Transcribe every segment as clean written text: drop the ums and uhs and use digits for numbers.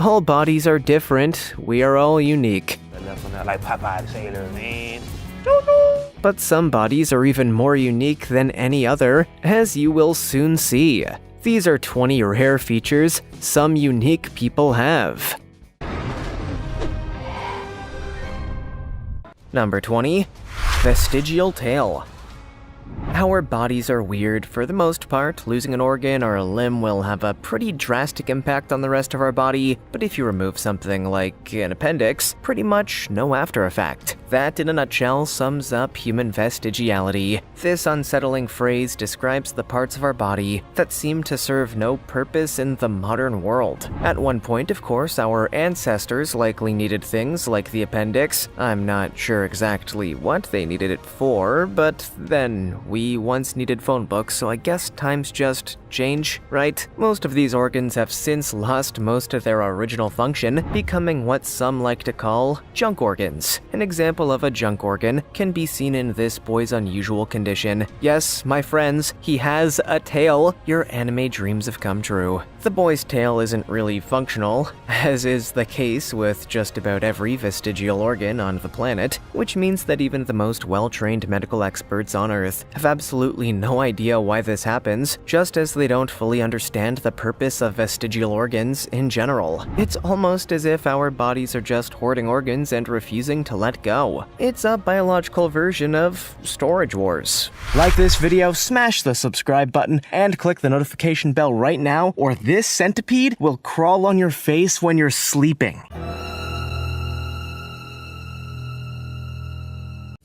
All bodies are different, we are all unique. Like Popeye the Sailor, man. But some bodies are even more unique than any other, as you will soon see. These are 20 rare features some unique people have. Number 20. Vestigial tail. Our bodies are weird for the most part. Losing an organ or a limb will have a pretty drastic impact on the rest of our body, but if you remove something like an appendix, pretty much no after effect. That, in a nutshell, sums up human vestigiality. This unsettling phrase describes the parts of our body that seem to serve no purpose in the modern world. At one point, of course, our ancestors likely needed things like the appendix. I'm not sure exactly what they needed it for, but then we once needed phone books, so I guess times just change, right? Most of these organs have since lost most of their original function, becoming what some like to call junk organs. An example of a junk organ can be seen in this boy's unusual condition. Yes, my friends, he has a tail. Your anime dreams have come true. The boy's tail isn't really functional, as is the case with just about every vestigial organ on the planet, which means that even the most well-trained medical experts on Earth have absolutely no idea why this happens, just as they don't fully understand the purpose of vestigial organs in general. It's almost as if our bodies are just hoarding organs and refusing to let go. It's a biological version of Storage Wars. Like this video, smash the subscribe button, and click the notification bell right now, or this centipede will crawl on your face when you're sleeping.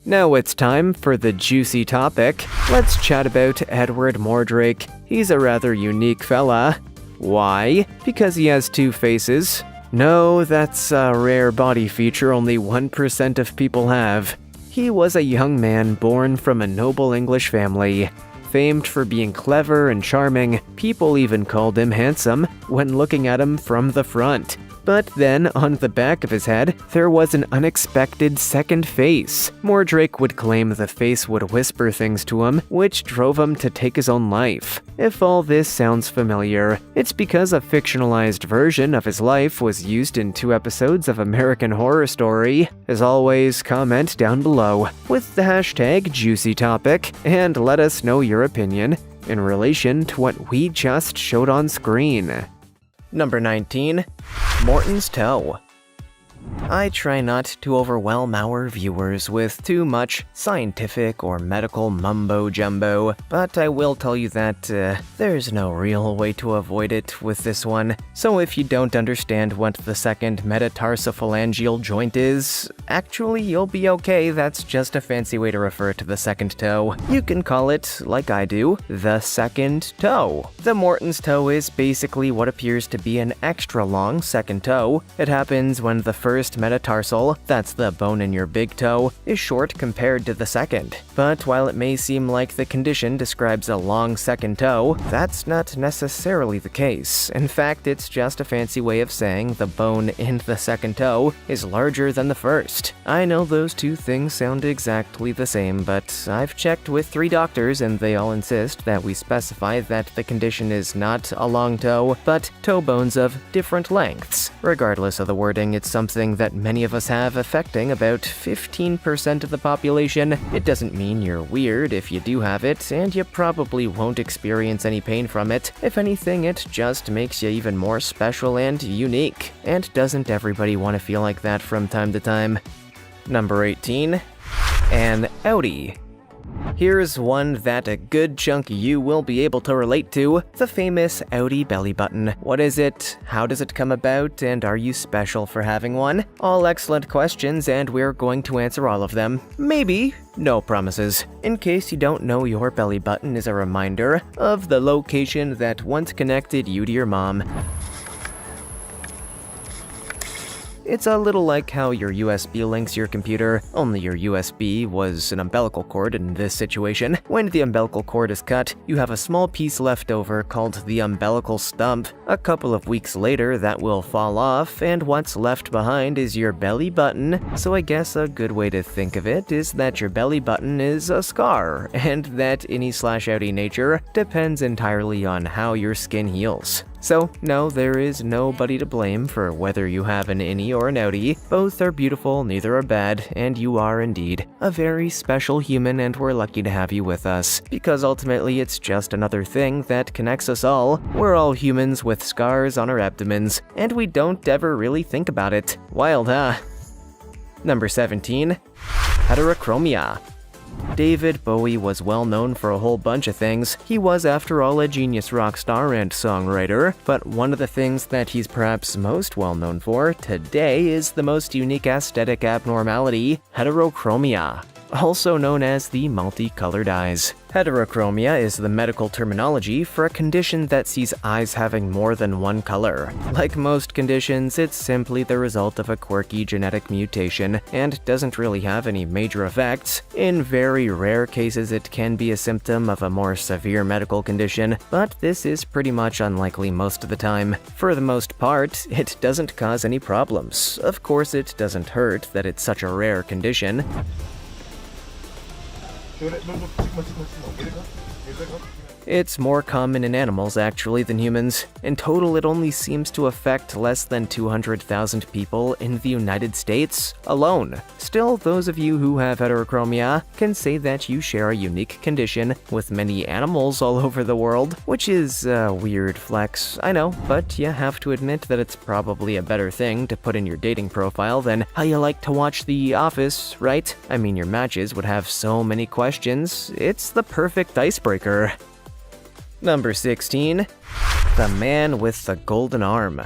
Now it's time for the juicy topic. Let's chat about Edward Mordrake. He's a rather unique fella. Why? Because he has two faces. No, that's a rare body feature only 1% of people have. He was a young man born from a noble English family. Famed for being clever and charming, people even called him handsome when looking at him from the front. But then, on the back of his head, there was an unexpected second face. Mordrake would claim the face would whisper things to him, which drove him to take his own life. If all this sounds familiar, it's because a fictionalized version of his life was used in 2 episodes of American Horror Story. As always, comment down below with the hashtag #JuicyTopic and let us know your opinion in relation to what we just showed on screen. Number 19. Morton's toe. I try not to overwhelm our viewers with too much scientific or medical mumbo-jumbo, but I will tell you that there's no real way to avoid it with this one. So if you don't understand what the second metatarsophalangeal joint is, actually you'll be okay. That's just a fancy way to refer to the second toe. You can call it, like I do, the second toe. The Morton's toe is basically what appears to be an extra long second toe. It happens when the first metatarsal, that's the bone in your big toe, is short compared to the second. But while it may seem like the condition describes a long second toe, that's not necessarily the case. In fact, it's just a fancy way of saying the bone in the second toe is larger than the first. I know those two things sound exactly the same, but I've checked with 3 doctors and they all insist that we specify that the condition is not a long toe, but toe bones of different lengths. Regardless of the wording, it's something that many of us have, affecting about 15% of the population. It doesn't mean you're weird if you do have it, and you probably won't experience any pain from it. If anything, it just makes you even more special and unique. And doesn't everybody want to feel like that from time to time? Number 18. An outie. Here's one that a good chunk of you will be able to relate to, the famous outie belly button. What is it? How does it come about? And are you special for having one? All excellent questions, and we're going to answer all of them. Maybe. No promises. In case you don't know, your belly button is a reminder of the location that once connected you to your mom. It's a little like how your USB links your computer, only your USB was an umbilical cord in this situation. When the umbilical cord is cut, you have a small piece left over called the umbilical stump. A couple of weeks later, that will fall off, and what's left behind is your belly button. So I guess a good way to think of it is that your belly button is a scar, and that innie/outie nature depends entirely on how your skin heals. So, no, there is nobody to blame for whether you have an innie or an outie. Both are beautiful, neither are bad, and you are indeed a very special human, and we're lucky to have you with us. Because ultimately, it's just another thing that connects us all. We're all humans with scars on our abdomens, and we don't ever really think about it. Wild, huh? Number 17. Heterochromia. David Bowie was well known for a whole bunch of things. He was, after all, a genius rock star and songwriter, but one of the things that he's perhaps most well known for today is the most unique aesthetic abnormality, heterochromia, also known as the multicolored eyes. Heterochromia is the medical terminology for a condition that sees eyes having more than one color. Like most conditions, it's simply the result of a quirky genetic mutation and doesn't really have any major effects. In very rare cases, it can be a symptom of a more severe medical condition, but this is pretty much unlikely most of the time. For the most part, it doesn't cause any problems. Of course, it doesn't hurt that it's such a rare condition. It's more common in animals actually than humans. In total, it only seems to affect less than 200,000 people in the United States alone. Still, those of you who have heterochromia can say that you share a unique condition with many animals all over the world, which is a weird flex, I know, but you have to admit that it's probably a better thing to put in your dating profile than how you like to watch The Office, right? I mean, your matches would have so many questions. It's the perfect icebreaker. Number 16. The Man with the Golden Arm.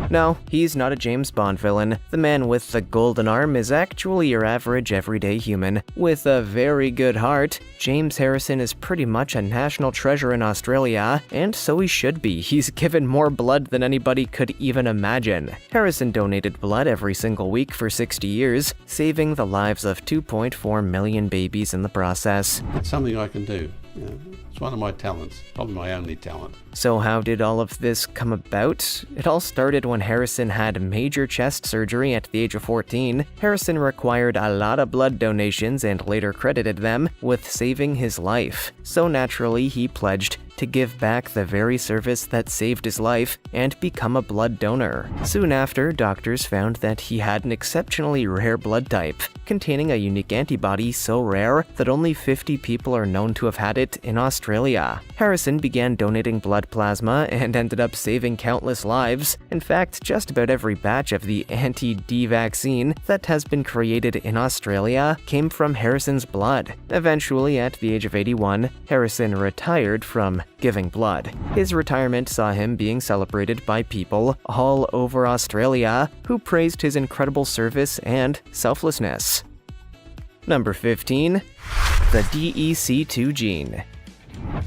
No, he's not a James Bond villain. The man with the golden arm is actually your average everyday human. With a very good heart, James Harrison is pretty much a national treasure in Australia, and so he should be. He's given more blood than anybody could even imagine. Harrison donated blood every single week for 60 years, saving the lives of 2.4 million babies in the process. It's something I can do. Yeah, it's one of my talents, probably my only talent. So how did all of this come about? It all started when Harrison had major chest surgery at the age of 14. Harrison required a lot of blood donations and later credited them with saving his life. So naturally, he pledged to give back the very service that saved his life and become a blood donor. Soon after, doctors found that he had an exceptionally rare blood type, containing a unique antibody so rare that only 50 people are known to have had it in Australia. Harrison began donating blood plasma and ended up saving countless lives. In fact, just about every batch of the anti-D vaccine that has been created in Australia came from Harrison's blood. Eventually, at the age of 81, Harrison retired from giving blood. His retirement saw him being celebrated by people all over Australia who praised his incredible service and selflessness. Number 15. The DEC2 gene.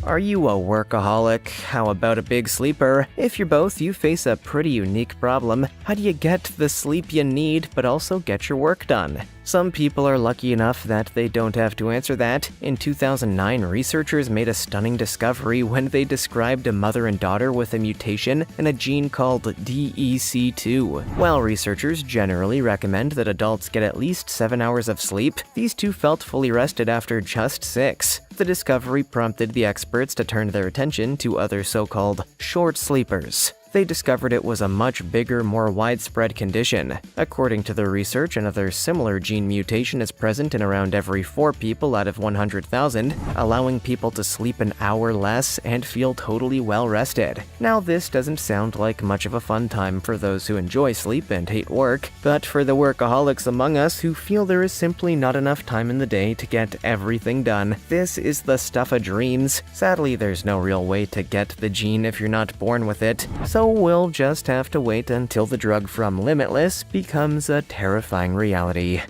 Are you a workaholic? How about a big sleeper? If you're both, you face a pretty unique problem. How do you get the sleep you need but also get your work done? Some people are lucky enough that they don't have to answer that. In 2009, researchers made a stunning discovery when they described a mother and daughter with a mutation in a gene called DEC2. While researchers generally recommend that adults get at least 7 hours of sleep, these two felt fully rested after just 6. The discovery prompted the experts to turn their attention to other so-called short sleepers. They discovered it was a much bigger, more widespread condition. According to the research, another similar gene mutation is present in around every 4 people out of 100,000, allowing people to sleep an hour less and feel totally well rested. Now, this doesn't sound like much of a fun time for those who enjoy sleep and hate work, but for the workaholics among us who feel there is simply not enough time in the day to get everything done, this is the stuff of dreams. Sadly, there's no real way to get the gene if you're not born with it, so we'll just have to wait until the drug from Limitless becomes a terrifying reality.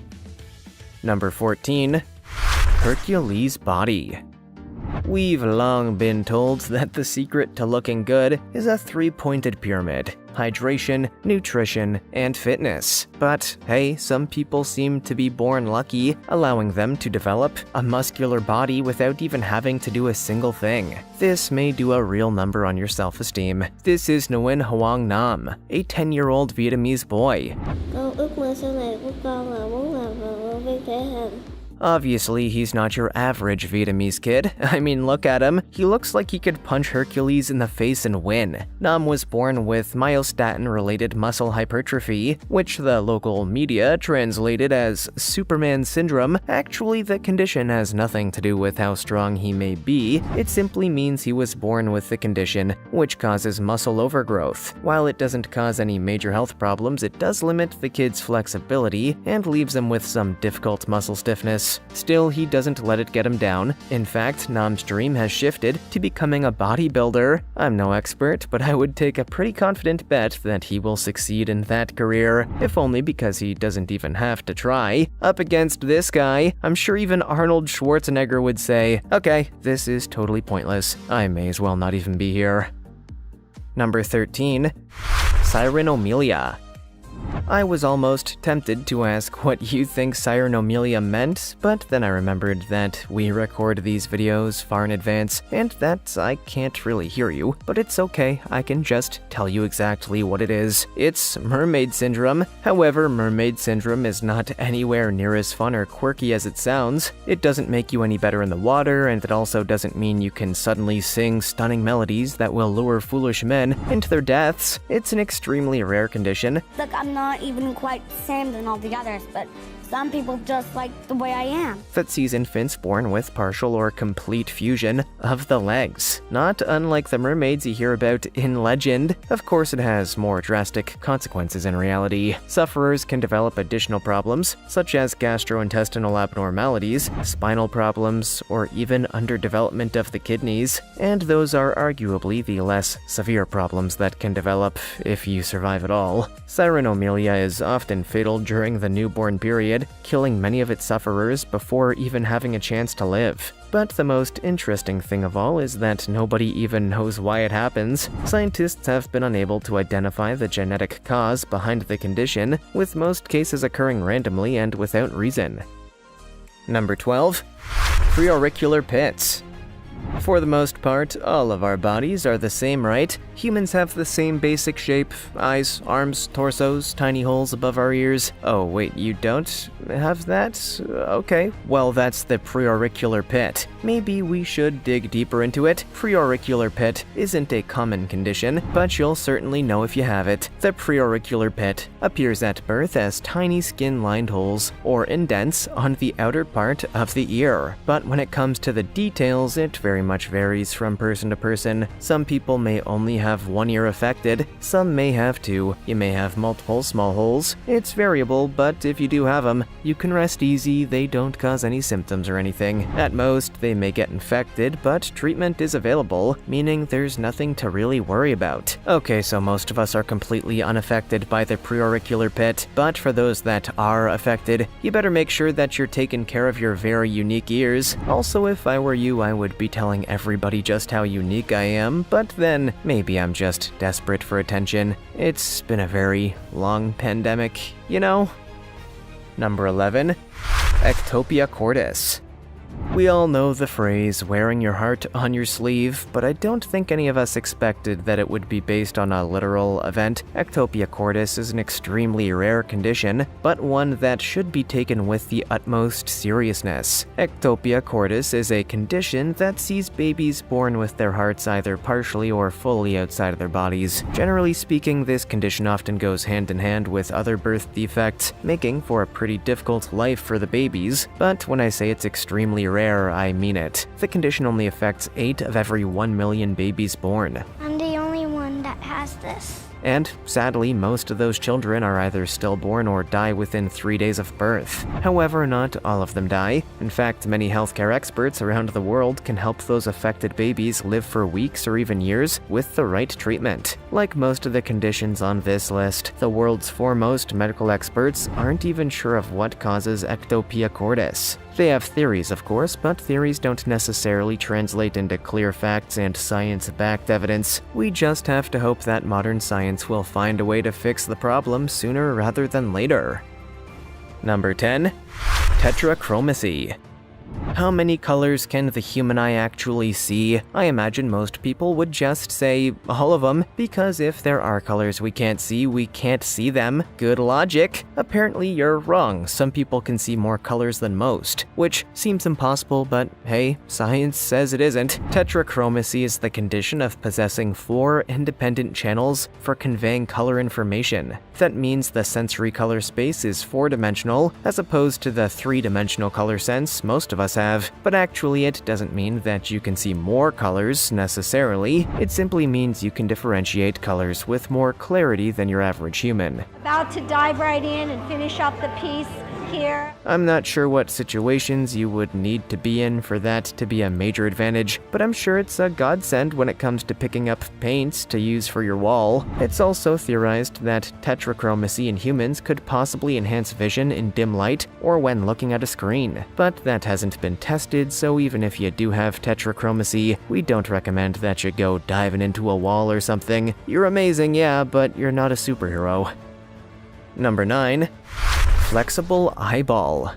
Number 14. Hercules' body. We've long been told that the secret to looking good is a 3-pointed pyramid: hydration, nutrition, and fitness. But hey, some people seem to be born lucky, allowing them to develop a muscular body without even having to do a single thing. This may do a real number on your self-esteem. This is Nguyen Hoang Nam, a 10-year-old Vietnamese boy. Con ước mơ sau này của con là muốn làm vận động viên thể hình. Obviously, he's not your average Vietnamese kid. I mean, look at him. He looks like he could punch Hercules in the face and win. Nam was born with myostatin-related muscle hypertrophy, which the local media translated as Superman syndrome. Actually, the condition has nothing to do with how strong he may be. It simply means he was born with the condition, which causes muscle overgrowth. While it doesn't cause any major health problems, it does limit the kid's flexibility and leaves him with some difficult muscle stiffness. Still, he doesn't let it get him down. In fact, Nam's dream has shifted to becoming a bodybuilder. I'm no expert, but I would take a pretty confident bet that he will succeed in that career, if only because he doesn't even have to try. Up against this guy, I'm sure even Arnold Schwarzenegger would say, okay, this is totally pointless. I may as well not even be here. Number 13. SIRENOMELIA. I was almost tempted to ask what you think SIRENOMELIA meant, but then I remembered that we record these videos far in advance, and that I can't really hear you, but it's okay, I can just tell you exactly what it is. It's mermaid syndrome. However, mermaid syndrome is not anywhere near as fun or quirky as it sounds. It doesn't make you any better in the water, and it also doesn't mean you can suddenly sing stunning melodies that will lure foolish men into their deaths. It's an extremely rare condition. Look, I'm not even quite the same than all the others, but some people just like the way I am. That sees infants born with partial or complete fusion of the legs. Not unlike the mermaids you hear about in legend. Of course, it has more drastic consequences in reality. Sufferers can develop additional problems, such as gastrointestinal abnormalities, spinal problems, or even underdevelopment of the kidneys, and those are arguably the less severe problems that can develop if you survive at all. SIRENOMELIA is often fatal during the newborn period, killing many of its sufferers before even having a chance to live. But the most interesting thing of all is that nobody even knows why it happens. Scientists have been unable to identify the genetic cause behind the condition, with most cases occurring randomly and without reason. Number 12. Preauricular pits. For the most part, all of our bodies are the same, right? Humans have the same basic shape: eyes, arms, torsos, tiny holes above our ears. Oh wait, you don't have that? Okay, well that's the preauricular pit. Maybe we should dig deeper into it. Preauricular pit isn't a common condition, but you'll certainly know if you have it. The preauricular pit appears at birth as tiny skin-lined holes or indents on the outer part of the ear. But when it comes to the details, it very much varies from person to person. Some people may only have one ear affected, some may have two. You may have multiple small holes. It's variable, but if you do have them, you can rest easy, they don't cause any symptoms or anything. At most, they may get infected, but treatment is available, meaning there's nothing to really worry about. Okay, so most of us are completely unaffected by the preauricular pit, but for those that are affected, you better make sure that you're taking care of your very unique ears. Also, if I were you, I would be telling everybody just how unique I am, but then maybe I'm just desperate for attention. It's been a very long pandemic, you know? Number 11. ECTOPIA cordis. We all know the phrase wearing your heart on your sleeve, but I don't think any of us expected that it would be based on a literal event. Ectopia cordis is an extremely rare condition, but one that should be taken with the utmost seriousness. Ectopia cordis is a condition that sees babies born with their hearts either partially or fully outside of their bodies. Generally speaking, this condition often goes hand in hand with other birth defects, making for a pretty difficult life for the babies, but when I say it's extremely rare, I mean it. The condition only affects 8 of every 1 million babies born. I'm the only one that has this. And sadly, most of those children are either stillborn or die within 3 days of birth. However, not all of them die. In fact, many healthcare experts around the world can help those affected babies live for weeks or even years with the right treatment. Like most of the conditions on this list, the world's foremost medical experts aren't even sure of what causes ectopia cordis. They have theories, of course, but theories don't necessarily translate into clear facts and science-backed evidence. We just have to hope that modern science will find a way to fix the problem sooner rather than later. Number 10. TETRACHROMACY. How many colors can the human eye actually see? I imagine most people would just say all of them, because if there are colors we can't see them. Good logic. Apparently you're wrong. Some people can see more colors than most, which seems impossible, but hey, science says it isn't. Tetrachromacy is the condition of possessing 4 independent channels for conveying color information. That means the sensory color space is 4-dimensional, as opposed to the 3-dimensional color sense most of us have. But actually, it doesn't mean that you can see more colors, necessarily. It simply means you can differentiate colors with more clarity than your average human. About to dive right in and finish up the piece here. I'm not sure what situations you would need to be in for that to be a major advantage, but I'm sure it's a godsend when it comes to picking up paints to use for your wall. It's also theorized that tetrachromacy in humans could possibly enhance vision in dim light or when looking at a screen, but that hasn't been tested, so even if you do have tetrachromacy, we don't recommend that you go diving into a wall or something. You're amazing, yeah, but you're not a superhero. Number 9. Flexible eyeball.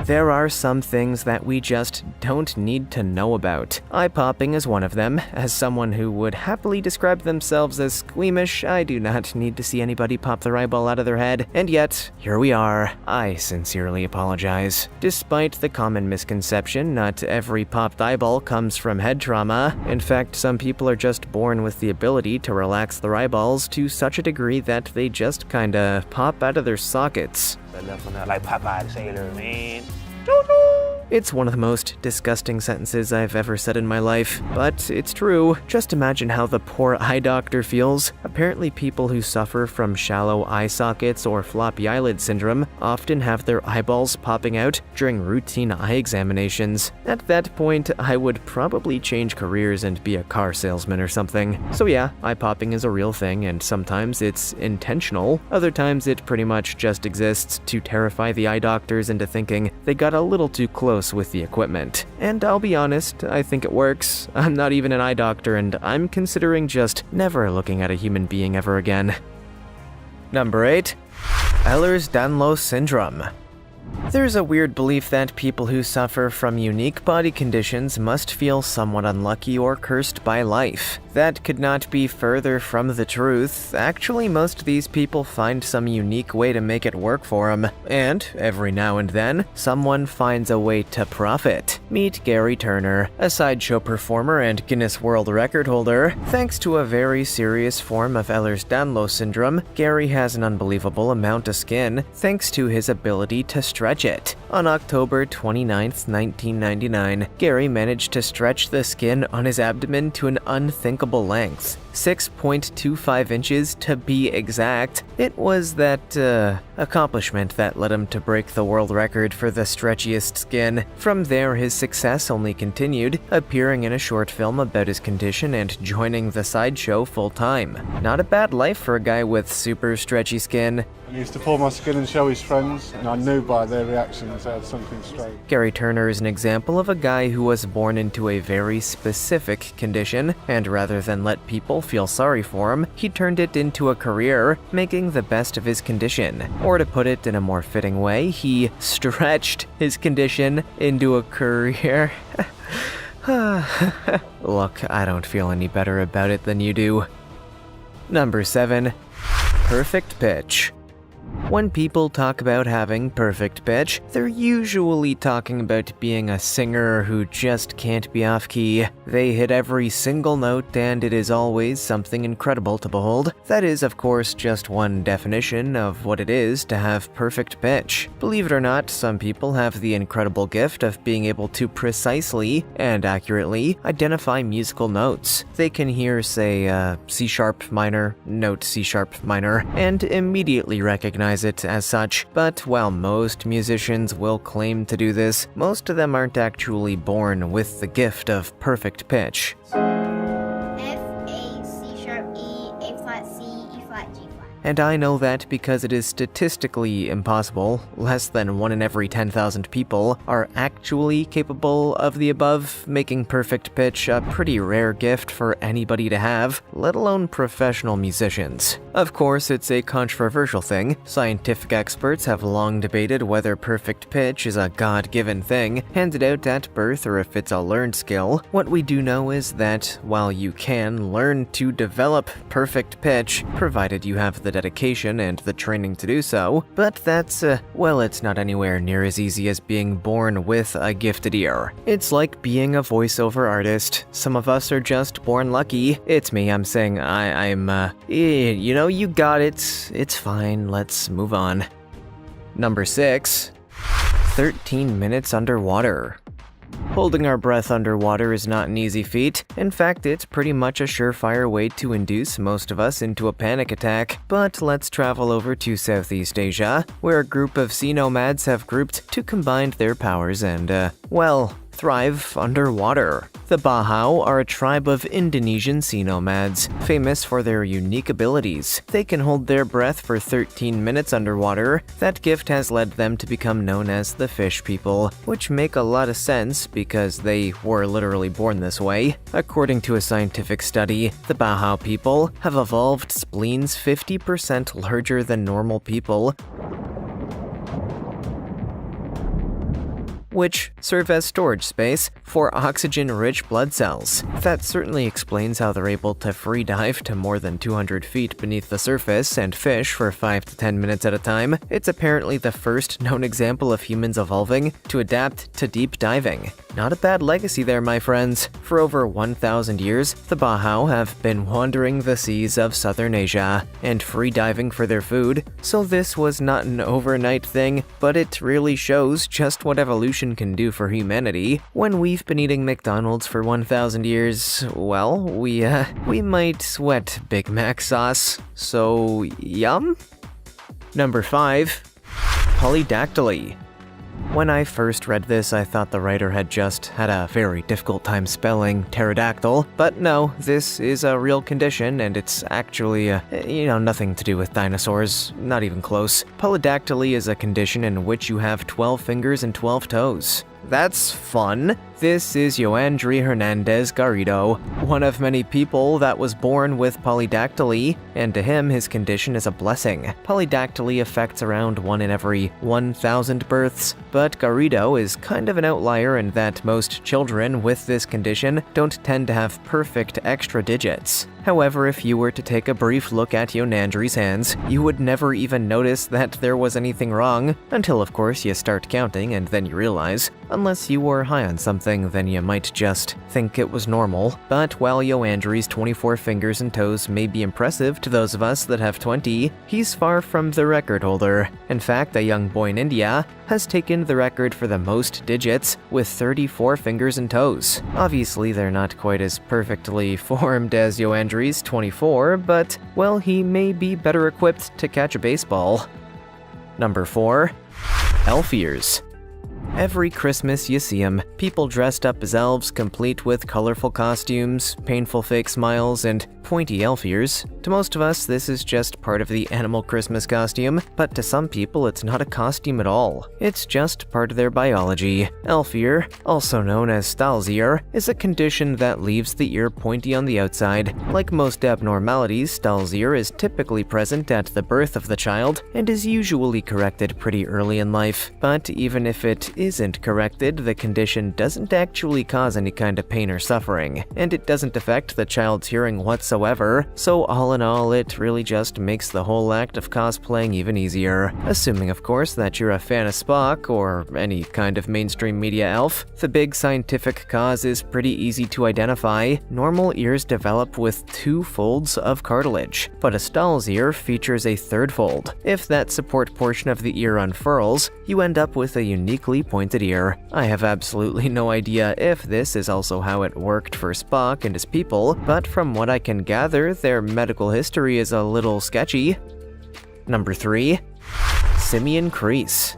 There are some things that we just don't need to know about. Eye popping is one of them. As someone who would happily describe themselves as squeamish, I do not need to see anybody pop their eyeball out of their head. And yet, here we are. I sincerely apologize. Despite the common misconception, not every popped eyeball comes from head trauma. In fact, some people are just born with the ability to relax their eyeballs to such a degree that they just kinda pop out of their sockets. Like Popeye the Sailor, man. It's one of the most disgusting sentences I've ever said in my life, but it's true. Just imagine how the poor eye doctor feels. Apparently people who suffer from shallow eye sockets or floppy eyelid syndrome often have their eyeballs popping out during routine eye examinations. At that point, I would probably change careers and be a car salesman or something. So yeah, eye popping is a real thing, and sometimes it's intentional. Other times it pretty much just exists to terrify the eye doctors into thinking they got a little too close with the equipment. And I'll be honest, I think it works. I'm not even an eye doctor, and I'm considering just never looking at a human being ever again. Number 8. Ehlers-Danlos syndrome. There's a weird belief that people who suffer from unique body conditions must feel somewhat unlucky or cursed by life. That could not be further from the truth. Actually, most of these people find some unique way to make it work for them, and every now and then, someone finds a way to profit. Meet Gary Turner, a sideshow performer and Guinness World Record holder. Thanks to a very serious form of Ehlers-Danlos syndrome, Gary has an unbelievable amount of skin thanks to his ability to stretch it. On October 29, 1999, Gary managed to stretch the skin on his abdomen to an unthinkable length, 6.25 inches to be exact. It was that accomplishment that led him to break the world record for the stretchiest skin. From there, his success only continued, appearing in a short film about his condition and joining the sideshow full-time. Not a bad life for a guy with super stretchy skin. He used to pull my skin and show his friends, and I knew by their reactions I had something strange. Gary Turner is an example of a guy who was born into a very specific condition, and rather than let people feel sorry for him, he turned it into a career, making the best of his condition. Or to put it in a more fitting way, he stretched his condition into a career. Look, I don't feel any better about it than you do. Number 7. Perfect pitch. When people talk about having perfect pitch, they're usually talking about being a singer who just can't be off key. They hit every single note, and it is always something incredible to behold. That is, of course, just one definition of what it is to have perfect pitch. Believe it or not, some people have the incredible gift of being able to precisely and accurately identify musical notes. They can hear, say, C-sharp minor, note C-sharp minor, and immediately recognize it as such. But while most musicians will claim to do this, most of them aren't actually born with the gift of perfect pitch. F, A, C sharp, E, A flat, C, E flat, G flat. And I know that because it is statistically impossible. Less than 1 in every 10,000 people are actually capable of the above, making perfect pitch a pretty rare gift for anybody to have, let alone professional musicians. Of course, it's a controversial thing. Scientific experts have long debated whether perfect pitch is a God-given thing, handed out at birth, or if it's a learned skill. What we do know is that while you can learn to develop perfect pitch, provided you have the dedication and the training to do so, but that's, well, it's not anywhere near as easy as being born with a gifted ear. It's like being a voiceover artist. Some of us are just born lucky. It's me, I'm saying you got it. It's fine, let's move on. Number 6. 13 minutes underwater. Holding our breath underwater is not an easy feat. In fact, it's pretty much a surefire way to induce most of us into a panic attack. But let's travel over to Southeast Asia, where a group of sea nomads have grouped to combine their powers and, thrive underwater. The Bahau are a tribe of Indonesian sea nomads, famous for their unique abilities. They can hold their breath for 13 minutes underwater. That gift has led them to become known as the fish people, which make a lot of sense because they were literally born this way. According to a scientific study, the Bahau people have evolved spleens 50% larger than normal people, which serve as storage space for oxygen-rich blood cells. That certainly explains how they're able to free dive to more than 200 feet beneath the surface and fish for 5 to 10 minutes at a time. It's apparently the first known example of humans evolving to adapt to deep diving. Not a bad legacy there, my friends. For over 1,000 years, the Bahau have been wandering the seas of southern Asia and free diving for their food, so this was not an overnight thing, but it really shows just what evolution can do for humanity. When we've been eating McDonald's for 1,000 years, well, we might sweat Big Mac sauce, so yum? Number 5. Polydactyly. When I first read this, I thought the writer had just had a very difficult time spelling pterodactyl, but no, this is a real condition and it's actually, nothing to do with dinosaurs, not even close. Polydactyly is a condition in which you have 12 fingers and 12 toes. That's fun. This is Joandri Hernandez Garrido, one of many people that was born with polydactyly, and to him, his condition is a blessing. Polydactyly affects around 1 in every 1,000 births, but Garrido is kind of an outlier in that most children with this condition don't tend to have perfect extra digits. However, if you were to take a brief look at Joandri's hands, you would never even notice that there was anything wrong, until of course you start counting and then you realize, unless you were high on something, then you might just think it was normal. But while Joandri's 24 fingers and toes may be impressive to those of us that have 20, he's far from the record holder. In fact, a young boy in India has taken the record for the most digits with 34 fingers and toes. Obviously, they're not quite as perfectly formed as Joandri's 24, but, well, he may be better equipped to catch a baseball. Number 4. Elf ears. Every Christmas you see 'em, people dressed up as elves, complete with colorful costumes, painful fake smiles, and pointy elf ears. To most of us, this is just part of the animal Christmas costume, but to some people it's not a costume at all. It's just part of their biology. Elf ear, also known as Stahl's ear, is a condition that leaves the ear pointy on the outside. Like most abnormalities, Stahl's ear is typically present at the birth of the child and is usually corrected pretty early in life. But even if it isn't corrected, the condition doesn't actually cause any kind of pain or suffering, and it doesn't affect the child's hearing whatsoever, so all in all, it really just makes the whole act of cosplaying even easier. Assuming, of course, that you're a fan of Spock, or any kind of mainstream media elf. The big scientific cause is pretty easy to identify. Normal ears develop with 2 folds of cartilage, but a Stahl's ear features a 3rd fold. If that support portion of the ear unfurls, you end up with a uniquely pointed ear. I have absolutely no idea if this is also how it worked for Spock and his people, but from what I can gather, their medical history is a little sketchy. Number 3. Simian crease.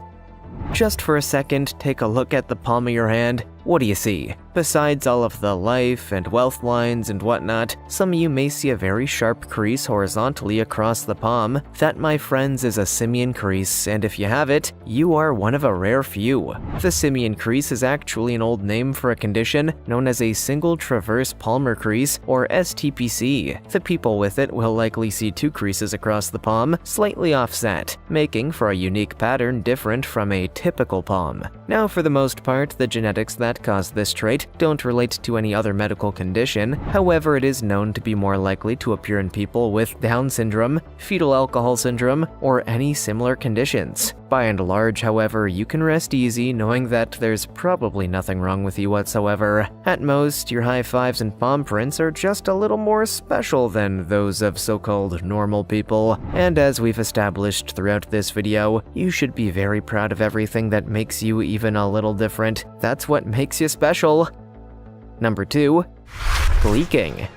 Just for a second, take a look at the palm of your hand. What do you see? Besides all of the life and wealth lines and whatnot, some of you may see a very sharp crease horizontally across the palm. That, my friends, is a simian crease, and if you have it, you are one of a rare few. The simian crease is actually an old name for a condition known as a single traverse palmar crease, or STPC. The people with it will likely see two creases across the palm, slightly offset, making for a unique pattern different from a typical palm. Now, for the most part, the genetics that cause this trait don't relate to any other medical condition. However, it is known to be more likely to appear in people with Down syndrome, fetal alcohol syndrome, or any similar conditions. By and large, however, you can rest easy knowing that there's probably nothing wrong with you whatsoever. At most, your high fives and palm prints are just a little more special than those of so-called normal people. And as we've established throughout this video, you should be very proud of everything that makes you even a little different. That's what makes you special. Number 2. Gleeking.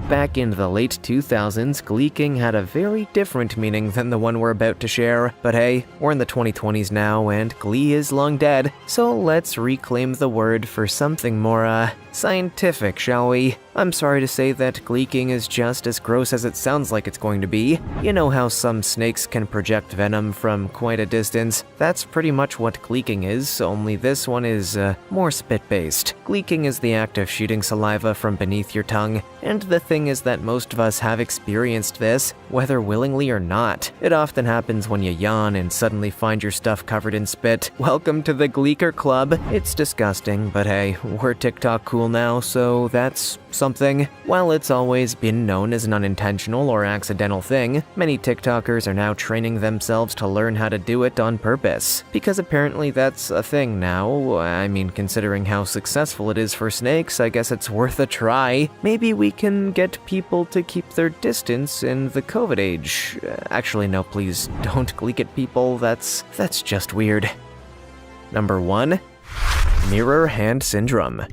Back in the late 2000s, gleeking had a very different meaning than the one we're about to share. But hey, we're in the 2020s now, and glee is long dead, so let's reclaim the word for something more, scientific, shall we? I'm sorry to say that gleeking is just as gross as it sounds like it's going to be. You know how some snakes can project venom from quite a distance? That's pretty much what gleeking is, only this one is more spit-based. Gleeking is the act of shooting saliva from beneath your tongue, and the thing is that most of us have experienced this, whether willingly or not. It often happens when you yawn and suddenly find your stuff covered in spit. Welcome to the Gleeker Club. It's disgusting, but hey, we're TikTok cool now, so that's something. While it's always been known as an unintentional or accidental thing, many TikTokers are now training themselves to learn how to do it on purpose. Because apparently that's a thing now. I mean, considering how successful it is for snakes, I guess it's worth a try. Maybe we can get people to keep their distance in the COVID age. Actually, no, please don't gleek at people. That's just weird. Number 1. Mirror hand syndrome.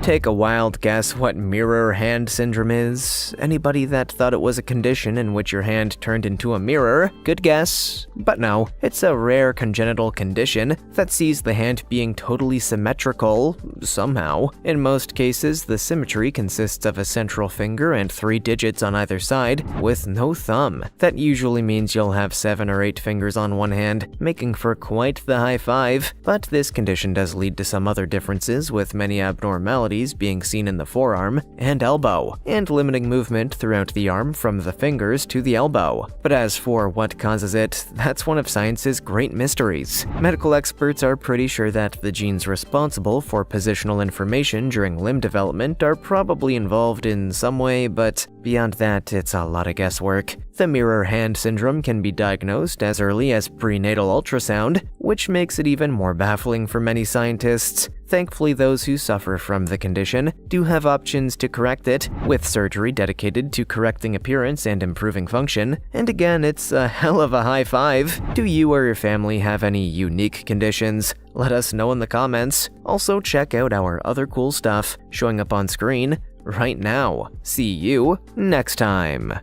Take a wild guess what mirror hand syndrome is. Anybody that thought it was a condition in which your hand turned into a mirror? Good guess. But no, it's a rare congenital condition that sees the hand being totally symmetrical, somehow. In most cases, the symmetry consists of a central finger and 3 digits on either side, with no thumb. That usually means you'll have 7 or 8 fingers on one hand, making for quite the high five. But this condition does lead to some other differences, with many abnormalities being seen in the forearm and elbow, and limiting movement throughout the arm from the fingers to the elbow. But as for what causes it, that's one of science's great mysteries. Medical experts are pretty sure that the genes responsible for positional information during limb development are probably involved in some way, but beyond that, it's a lot of guesswork. The mirror hand syndrome can be diagnosed as early as prenatal ultrasound, which makes it even more baffling for many scientists. Thankfully, those who suffer from the condition do have options to correct it, with surgery dedicated to correcting appearance and improving function. And again, it's a hell of a high five. Do you or your family have any unique conditions? Let us know in the comments. Also, check out our other cool stuff showing up on screen right now. See you next time.